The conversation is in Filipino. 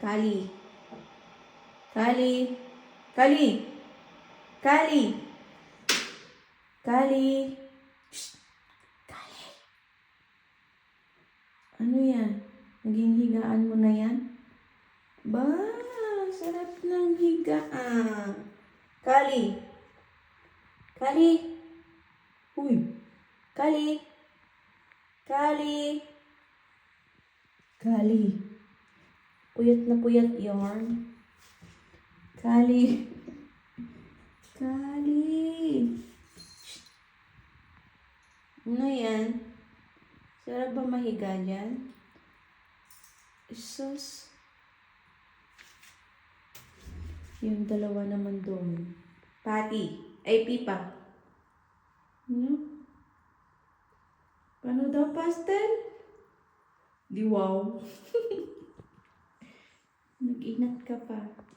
Kali. Kali. Kali. Kali. Kali. Shh. Kali. Ano yan? Naging higaan mo na yan? Ba, sarap ng higaan. Kali. Kali. Uy. Kali. Kali. Kali. Puyat na puyat yarn. Kali. Kali. Ano yan? Sarap ba mahiga dyan? Isus. Yung dalawa naman doon. Patty. Ay, Pipa. Ano? Paano daw pastel? Di wow. Nag-inat ka pa.